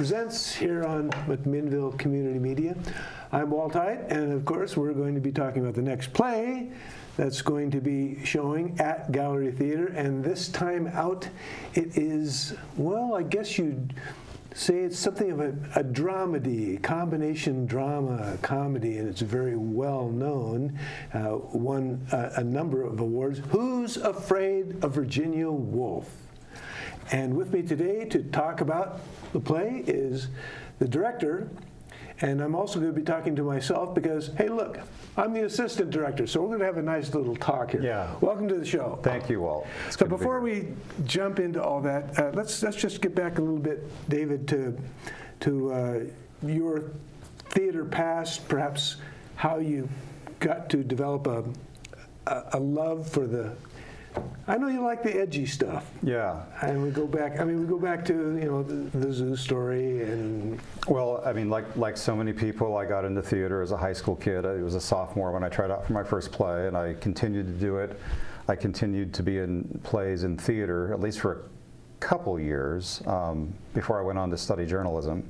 Presents here on McMinnville Community Media. I'm Walt Hite, and of course we're going to be talking about the next play that's going to be showing at Gallery Theater, and this time out it is, well, I guess you'd say it's something of a dramedy, combination drama, comedy, and it's very well known, won a number of awards. Who's Afraid of Virginia Woolf? And with me today to talk about the play is the director, and I'm also going to be talking to myself because, hey, look, I'm the assistant director, so we're going to have a nice little talk here. Yeah. Welcome to the show. Thank you, Walt. So before we jump into all that, let's just get back a little bit, David, to your theater past, perhaps how you got to develop a love for the. I know you like the edgy stuff. Yeah. And we go back. I mean, we go back to the zoo story and. Well, I mean, like so many people, I got into theater as a high school kid. I was a sophomore when I tried out for my first play, and I continued to do it. I continued to be in plays in theater, at least for a couple years, before I went on to study journalism.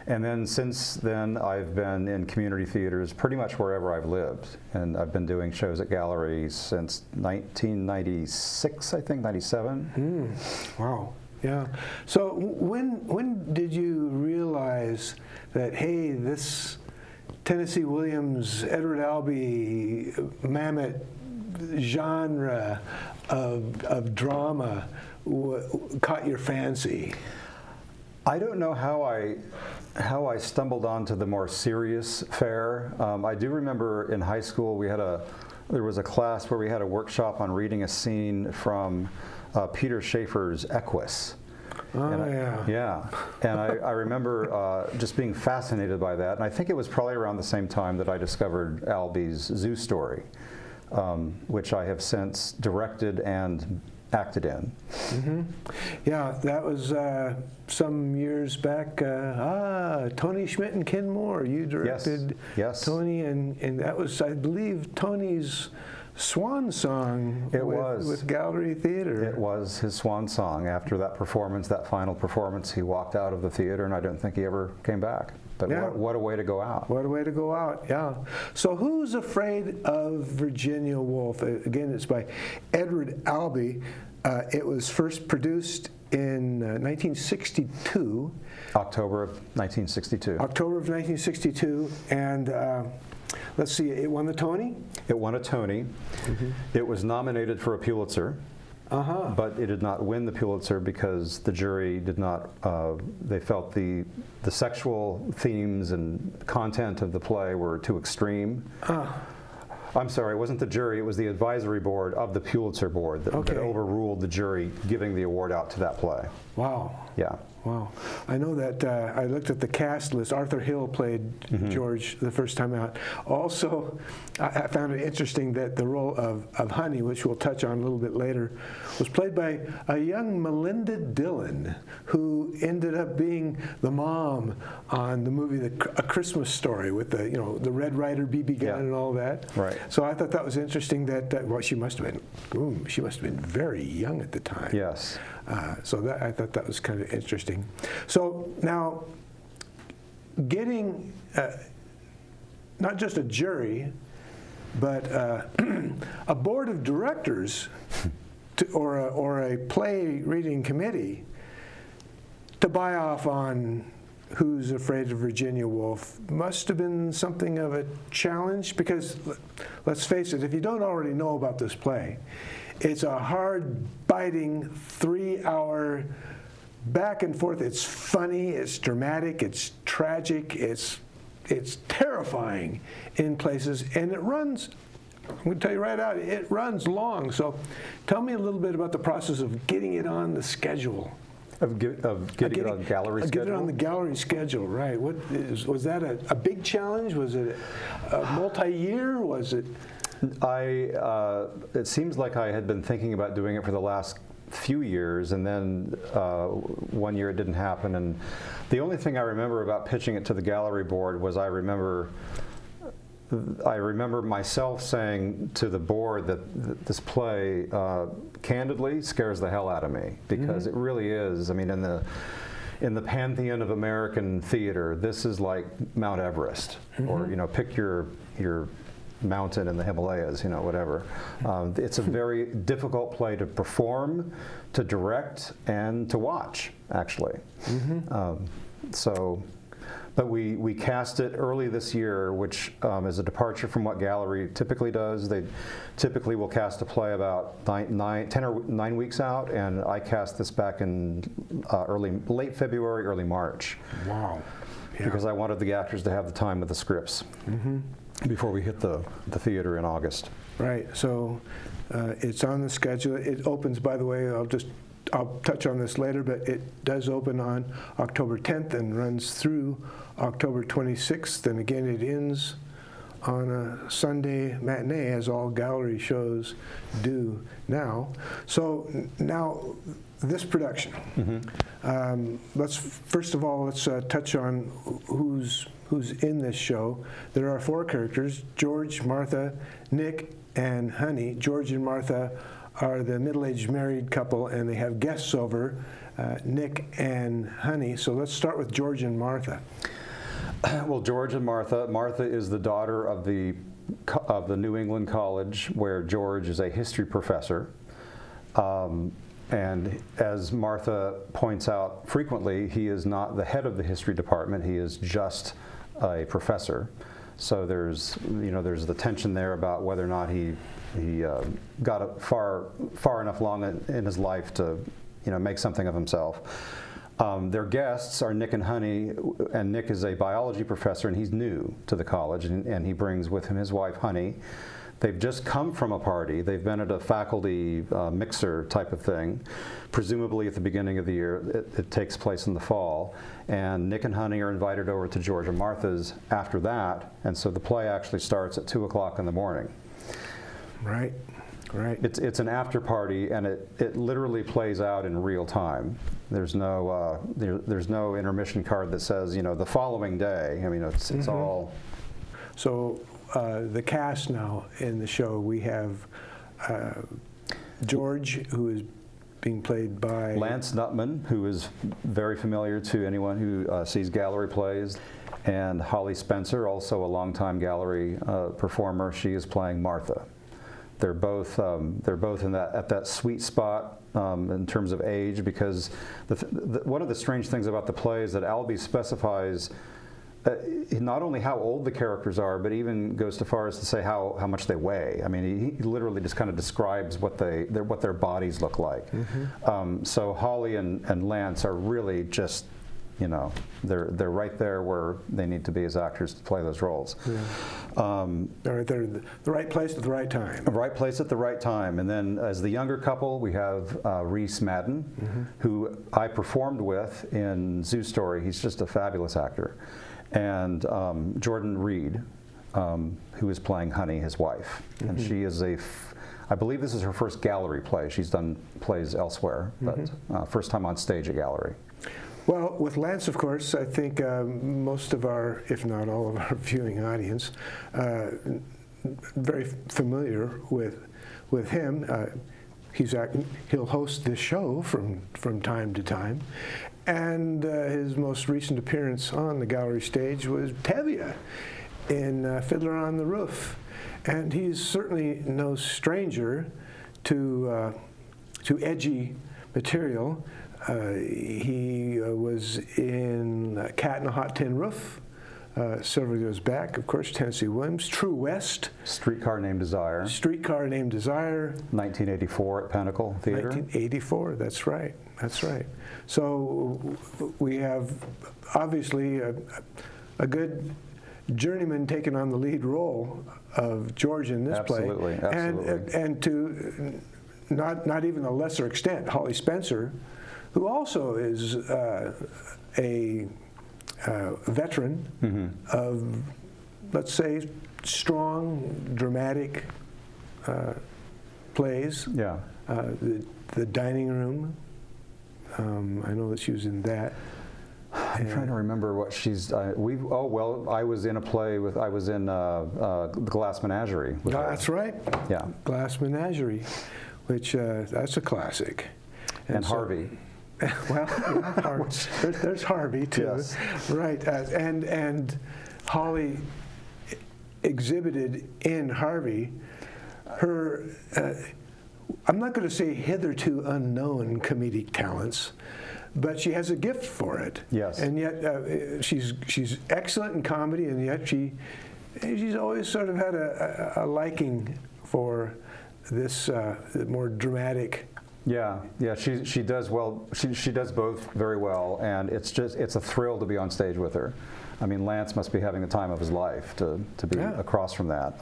And then since then, I've been in community theaters pretty much wherever I've lived. And I've been doing shows at galleries since 1996, I think, 97. Wow. Yeah. So when did you realize that, hey, this Tennessee Williams, Edward Albee, mammoth genre of drama caught your fancy? I don't know how I stumbled onto the more serious fare. I do remember in high school there was a class where we had a workshop on reading a scene from Peter Shaffer's Equus. Yeah. And I remember just being fascinated by that. And I think it was probably around the same time that I discovered Albee's Zoo Story, which I have since directed and acted in. Mm-hmm. Yeah, that was some years back. Tony Schmidt and Ken Moore, you directed. Yes. Tony, and that was, I believe, Tony's swan song with Gallery Theater. It was his swan song. After that performance, that final performance, he walked out of the theater, and I don't think he ever came back. But yeah. What a way to go out. What a way to go out, yeah. So Who's Afraid of Virginia Woolf? Again, it's by Edward Albee. It was first produced in 1962. October of 1962. October of 1962, and let's see, it won the Tony? It won a Tony. Mm-hmm. It was nominated for a Pulitzer. But it did not win the Pulitzer because the jury did not, they felt the sexual themes and content of the play were too extreme. I'm sorry, it wasn't the jury, it was the advisory board of the Pulitzer board that overruled the jury giving the award out to that play. Wow. Yeah. Wow. I know that I looked at the cast list. Arthur Hill played George the first time out. Also, I found it interesting that the role of Honey, which we'll touch on a little bit later, was played by a young Melinda Dillon, who ended up being the mom on the movie A Christmas Story with the Red Ryder BB gun and all that. Right. So I thought that was interesting that well, she must have been very young at the time. Yes. So I thought that was kind of interesting. So now, getting not just a jury, but a board of directors or a play reading committee to buy off on Who's Afraid of Virginia Woolf must have been something of a challenge, because let's face it, if you don't already know about this play, it's a hard-biting 3-hour back and forth. It's funny, it's dramatic, it's tragic, it's terrifying in places, and it runs, I'm going to tell you right out, it runs long. So tell me a little bit about the process of getting it on the schedule. Of getting it on gallery schedule? Get it on the gallery schedule, right. Was that a big challenge? Was it a multi-year? Was it? It seems like I had been thinking about doing it for the last few years, and then one year it didn't happen. And the only thing I remember about pitching it to the gallery board was I remember myself saying to the board that this play candidly scares the hell out of me, because it really is. I mean, in the pantheon of American theater, this is like Mount Everest, or pick your mountain in the Himalayas, whatever. It's a very difficult play to perform, to direct, and to watch, actually. But we cast it early this year, which is a departure from what gallery typically does. They typically will cast a play about 10 or 9 weeks out, and I cast this back in late February, early March. Wow. Yeah. Because I wanted the actors to have the time with the scripts before we hit the theater in August. Right. So it's on the schedule. It opens, by the way, I'll touch on this later, but it does open on October 10th and runs through October 26th, and again it ends on a Sunday matinee, as all gallery shows do now. So now this production. First of all, let's touch on who's in this show. There are 4 characters: George, Martha, Nick, and Honey. George and Martha are the middle-aged married couple, and they have guests over, Nick and Honey. So let's start with George and Martha. Well, George and Martha. Martha is the daughter of the New England College, where George is a history professor. And as Martha points out frequently, he is not the head of the history department. He is just a professor. So there's the tension there about whether or not he got far enough along in his life to make something of himself. Their guests are Nick and Honey, and Nick is a biology professor, and he's new to the college, and he brings with him his wife, Honey. They've just come from a party. They've been at a faculty mixer type of thing, presumably at the beginning of the year. It takes place in the fall. And Nick and Honey are invited over to George and Martha's after that, and so the play actually starts at 2 o'clock in the morning. Right, right. It's an after party, and it literally plays out in real time. There's no intermission card that says the following day. I mean, it's all. So the cast now in the show, we have George, who is being played by Lance Nutman, who is very familiar to anyone who sees gallery plays, and Holly Spencer, also a longtime gallery performer. She is playing Martha. They're both in that sweet spot in terms of age, because one of the strange things about the play is that Albee specifies not only how old the characters are, but even goes so far as to say how much they weigh. I mean, he literally just kind of describes what their bodies look like. So Holly and Lance are really just, they're right there where they need to be as actors to play those roles. They're in the right place at the right time. Right place at the right time. And then as the younger couple, we have Rhys Madden, who I performed with in Zoo Story. He's just a fabulous actor. And Jordan Reed, who is playing Honey, his wife. And she is I believe this is her first gallery play. She's done plays elsewhere, but first time on stage at gallery. Well, with Lance, of course, I think most of our, if not all of our viewing audience, very familiar with him. He'll host this show from time to time. And his most recent appearance on the gallery stage was Tevye in Fiddler on the Roof. And he's certainly no stranger to edgy material. He was in Cat in a Hot Tin Roof several years back, of course, Tennessee Williams. True West. Streetcar Named Desire. Streetcar Named Desire. 1984 at Pinnacle Theater. 1984, that's right, that's right. So we have obviously a good journeyman taking on the lead role of George in this play. Absolutely, absolutely. And to not even a lesser extent, Holly Spencer, who also is a veteran of, let's say, strong, dramatic plays. Yeah. The Dining Room. I know that she was in that. I'm trying to remember what she's. I was in a play with. I was in the Glass Menagerie. That's right. Yeah. Glass Menagerie, which that's a classic. And Harvey. Well, yeah, there's Harvey too, Yes. right? And Holly exhibited in Harvey her, I'm not going to say hitherto unknown comedic talents, but she has a gift for it. Yes. And yet she's excellent in comedy, and yet she's always sort of had a liking for this more dramatic. Yeah, she does well. She does both very well, and it's a thrill to be on stage with her. I mean, Lance must be having the time of his life to be across from that.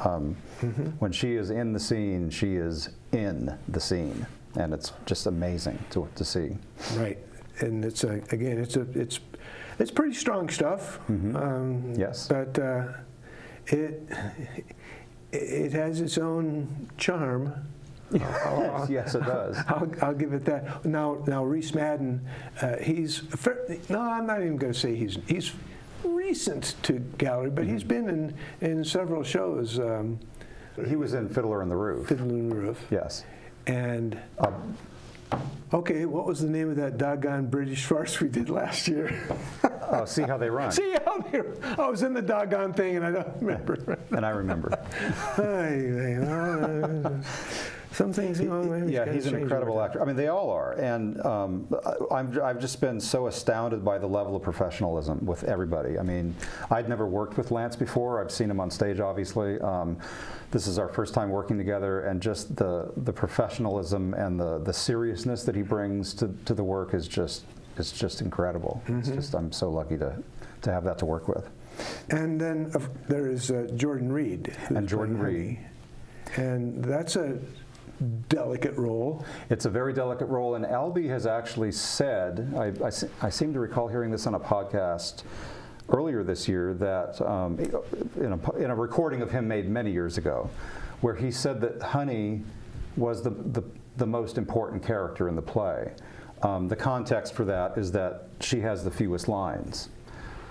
When she is in the scene, she is in the scene, and it's just amazing to see. Right, and it's again, it's pretty strong stuff. Yes, but it has its own charm. yes, it does. I'll give it that. Now Rhys Madden, I'm not even going to say he's recent to gallery, but he's been in several shows. He was in Fiddler on the Roof. Fiddler on the Roof. Yes. And okay, what was the name of that doggone British farce we did last year? See How They Run. See how they run. I was in the doggone thing, and I don't remember. And I remember. Some things, Yeah, he's an incredible actor. I mean, they all are, and I've just been so astounded by the level of professionalism with everybody. I mean, I'd never worked with Lance before. I've seen him on stage, obviously. This is our first time working together, and just the professionalism and the seriousness that he brings to the work is just incredible. It's just, I'm so lucky to have that to work with. And then there is Jordan Reed. And Jordan Reed. And that's a delicate role. It's a very delicate role, and Albee has actually said, I seem to recall hearing this on a podcast earlier this year, that in a recording of him made many years ago, where he said that Honey was the most important character in the play. The context for that is that she has the fewest lines.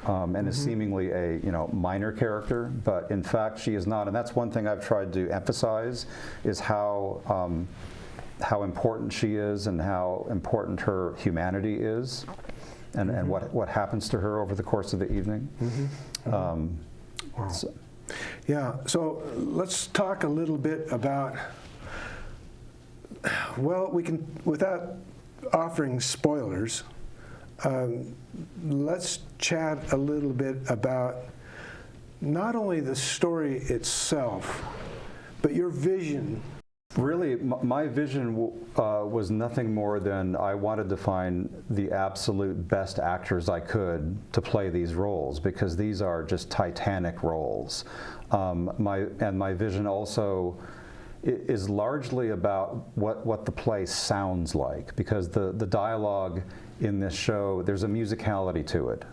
And is seemingly a minor character, but in fact she is not. And that's one thing I've tried to emphasize, is how important she is and how important her humanity is, and what happens to her over the course of the evening. Wow. So let's talk a little bit about. Well, we can, without offering spoilers. Let's chat a little bit about not only the story itself, but your vision. Really, my vision was nothing more than I wanted to find the absolute best actors I could to play these roles, because these are just titanic roles. My vision also is largely about what the play sounds like, because the dialogue in this show, there's a musicality to it.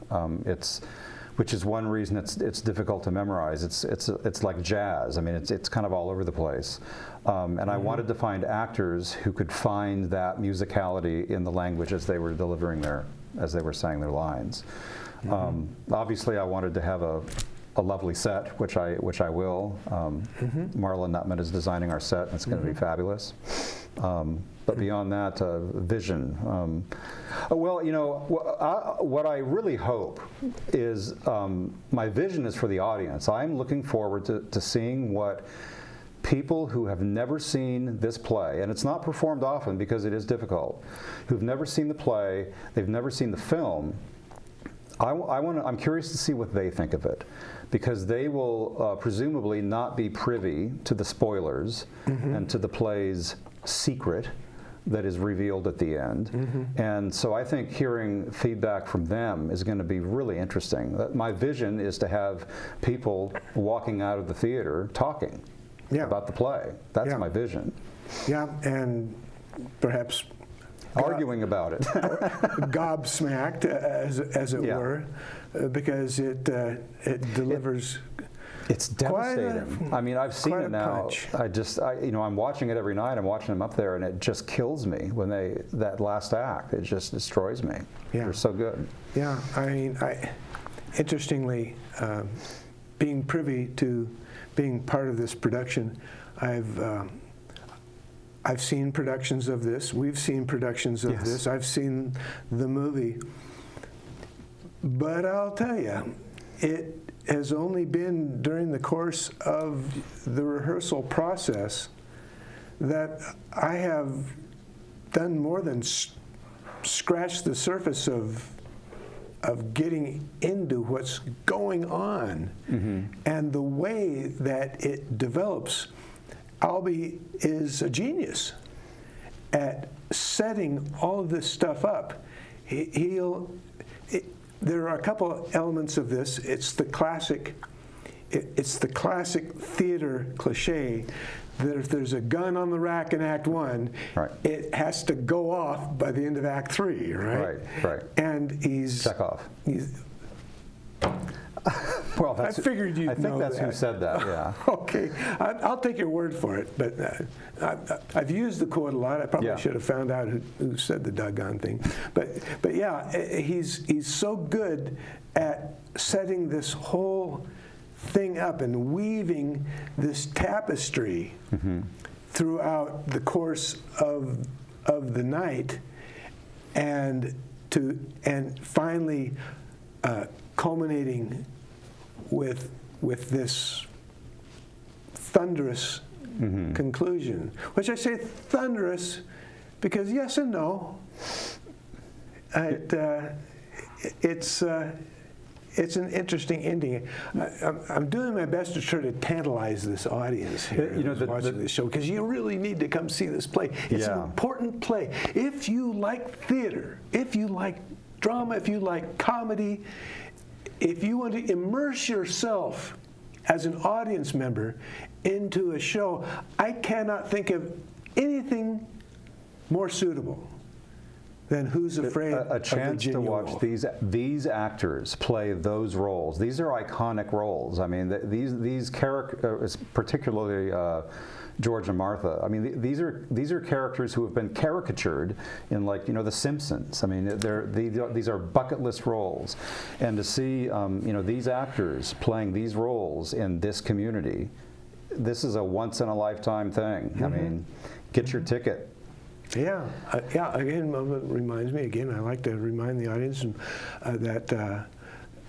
Which is one reason it's difficult to memorize. It's like jazz. I mean, it's kind of all over the place. And I wanted to find actors who could find that musicality in the language as they were as they were saying their lines. Obviously, I wanted to have a lovely set, which I will. Marla Nutman is designing our set, and it's going to be fabulous. But beyond that, vision. What I really hope is, my vision is for the audience. I'm looking forward to seeing what people who have never seen this play, and it's not performed often because it is difficult, who've never seen the play, they've never seen the film. I'm curious to see what they think of it, because they will presumably not be privy to the spoilers and to the play's secret that is revealed at the end. And so I think hearing feedback from them is going to be really interesting. My vision is to have people walking out of the theater talking about the play. That's my vision. Yeah, and perhaps arguing about it. Gobsmacked, as it were, because it delivers. It's devastating. I mean, I've seen it now. I'm watching it every night. I'm watching them up there, and it just kills me when that last act. It just destroys me. They're so good. Yeah, I mean, interestingly, being privy to being part of this production, I've seen productions of this. We've seen productions of Yes. this. I've seen the movie. But I'll tell you, it has only been during the course of the rehearsal process that I have done more than scratch the surface of getting into what's going on. And the way that it develops. Albee is a genius at setting all of this stuff up. There are a couple elements of this. It's the classic theater cliche that if there's a gun on the rack in Act 1, Right. it has to go off by the end of Act 3, right? Right. And he's Chekhov. he's Well, that's, I figured you'd I think know that's that. who said that. Yeah. Okay, I'll take your word for it, but I've used the quote a lot. I probably Yeah. should have found out who said the doggone thing. But yeah, he's so good at setting this whole thing up and weaving this tapestry throughout the course of the night, and finally culminating with this thunderous conclusion, which I say thunderous because yes and no. It's an interesting ending. I'm doing my best to try to tantalize this audience here who's watching this show, because you really need to come see this play. It's an important play. If you like theater, if you like drama, if you like comedy, if you want to immerse yourself as an audience member into a show, I cannot think of anything more suitable than Who's Afraid of a chance to Virginia watch Woolf. these actors play those roles. These are iconic roles. I mean, these characters, particularly George and Martha. I mean, these are characters who have been caricatured in, like, The Simpsons. I mean, these are bucket list roles, and to see these actors playing these roles in this community, this is a once in a lifetime thing. I mean, get your ticket. Yeah. Again, it reminds me. Again, I like to remind the audience that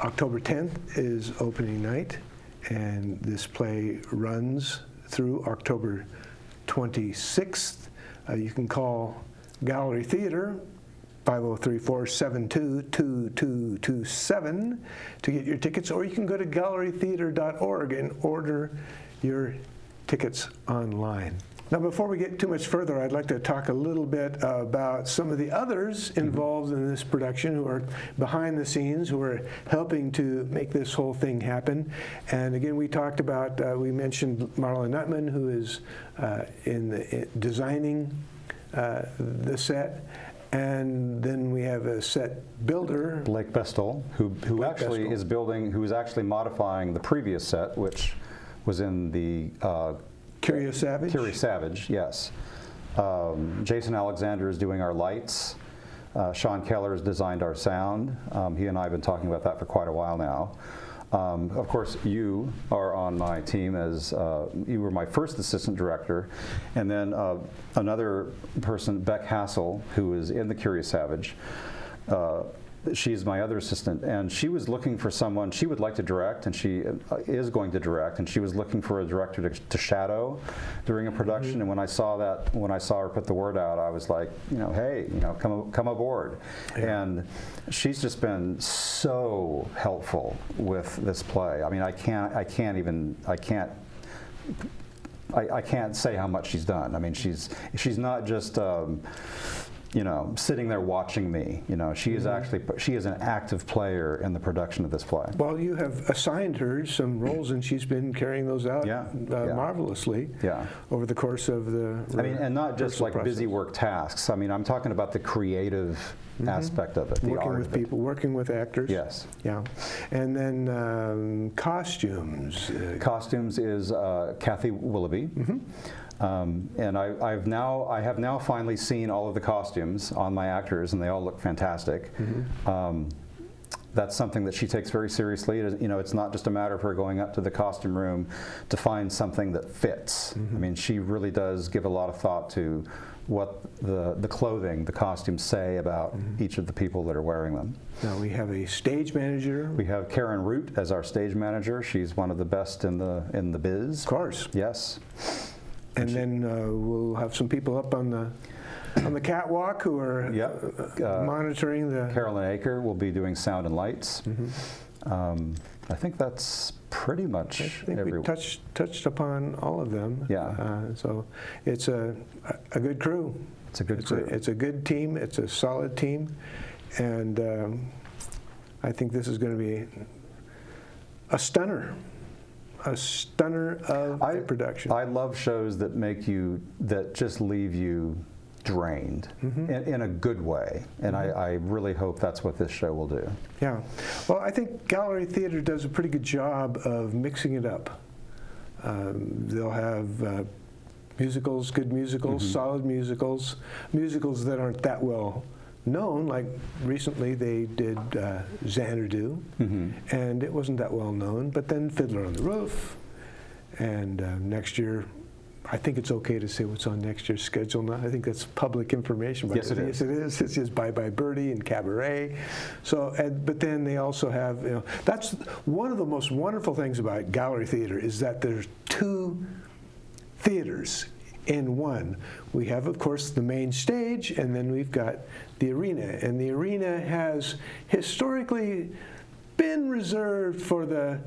October 10th is opening night, and this play runs through October 26th. You can call Gallery Theater 503-472-2227 to get your tickets, or you can go to gallerytheater.org and order your tickets online. Now, before we get too much further, I'd like to talk a little bit about some of the others involved in this production who are behind the scenes, who are helping to make this whole thing happen. And again, we talked about, we mentioned Marla Nutman, who is designing the set. And then we have a set builder, Blake Bestall, who actually is building, who is actually modifying the previous set, which was in the Curious Savage? Curious Savage, yes. Jason Alexander is doing our lights. Sean Keller has designed our sound. He and I have been talking about that for quite a while now. Of course, you are on my team as, you were my first assistant director. And then another person, Beck Hassel, who is in the Curious Savage. She's my other assistant, and she was looking for someone. She would like to direct, and she is going to direct, and she was looking for a director to shadow during a production. And when I saw her put the word out, I was like, hey, come aboard. Yeah. And she's just been so helpful with this play. I mean, I can't say how much she's done. I mean, she's not just sitting there watching me. She is she is an active player in the production of this play. Well, you have assigned her some roles, and she's been carrying those out marvelously over the course of the and not just like process. Busy work tasks. I mean, I'm talking about the creative aspect of it, the working art with of it. people, working with actors. Yes. Yeah. And then costumes. Costumes is Kathy Willoughby. And I have now finally seen all of the costumes on my actors, and they all look fantastic. that's something that she takes very seriously. You know, it's not just a matter of her going up to the costume room to find something that fits. I mean, she really does give a lot of thought to what the clothing, the costumes say about each of the people that are wearing them. Now we have a stage manager. We have Karen Root as our stage manager. She's one of the best in the biz. Of course. Yes. And then we'll have some people up on the catwalk who are monitoring the... Carolyn Aker will be doing sound and lights. I think that's pretty much we touched upon all of them. Yeah. So it's a good crew. It's a good crew. It's a good team. It's a solid team. And I think this is going to be a stunner of a production. I love shows that just leave you drained in a good way, and I really hope that's what this show will do. Yeah. Well, I think Gallery Theater does a pretty good job of mixing it up. They'll have musicals, good musicals, solid musicals, musicals that aren't that well known. Like recently they did Xanadu, and it wasn't that well known, but then Fiddler on the Roof, and next year, I think it's okay to say what's on next year's schedule now. I think that's public information. Yes, it is. Yes, it is. It's just Bye Bye Birdie and Cabaret. So, but then they also have, you know, that's one of the most wonderful things about Gallery Theater is that there's two theaters in one. We have, of course, the main stage, and then we've got the arena. And the arena has historically been reserved for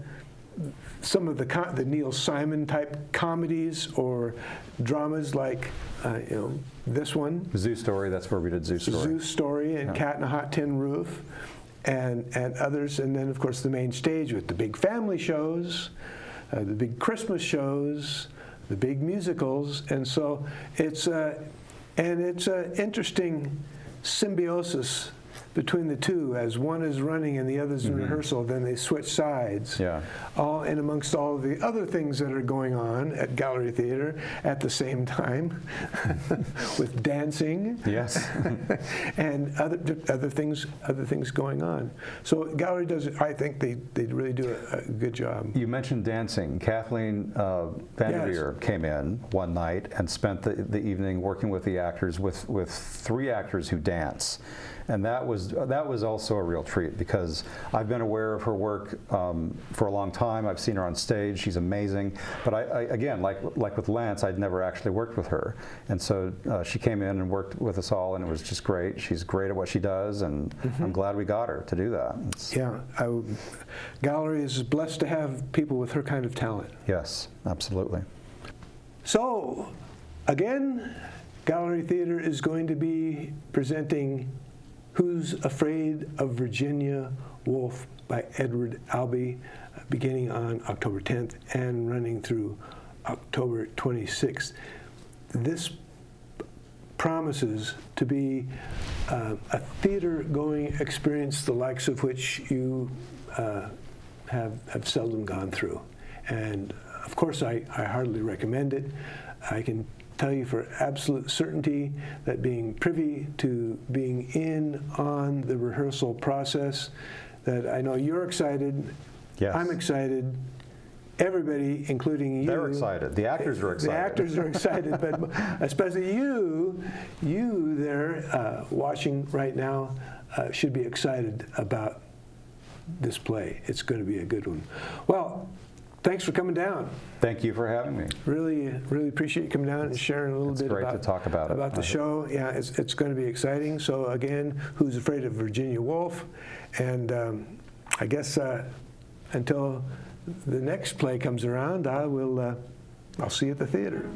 some of the Neil Simon type comedies or dramas like this one, Zoo Story. That's where we did Zoo Story. Zoo Story and Cat in a Hot Tin Roof, and others, and then of course the main stage with the big family shows, the big Christmas shows, the big musicals, and so it's an interesting symbiosis between the two. As one is running and the other's in rehearsal, then they switch sides. Yeah. All and amongst all of the other things that are going on at Gallery Theater at the same time, with dancing. Yes. And other things going on. So Gallery does. I think they really do a good job. You mentioned dancing. Kathleen Vanderveer came in one night and spent the evening working with the actors, with 3 actors who dance. And that was also a real treat, because I've been aware of her work for a long time. I've seen her on stage. She's amazing. But I again, like with Lance, I'd never actually worked with her. And so she came in and worked with us all, and it was just great. She's great at what she does, and I'm glad we got her to do that. Gallery is blessed to have people with her kind of talent. Yes, absolutely. So, again, Gallery Theater is going to be presenting Who's Afraid of Virginia Woolf by Edward Albee, beginning on October 10th and running through October 26th. This promises to be a theater-going experience, the likes of which you have seldom gone through. And of course, I heartily recommend it. I can tell you for absolute certainty that being privy to being in on the rehearsal process, that I know you're excited, yes. I'm excited, everybody, including you. They're excited. The actors are excited. The actors are excited, but especially you there watching right now should be excited about this play. It's going to be a good one. Well, thanks for coming down. Thank you for having me. Really appreciate you coming down and sharing a little bit great to talk about the show. Yeah, it's going to be exciting. So again, Who's Afraid of Virginia Woolf? And I guess until the next play comes around, I'll see you at the theater.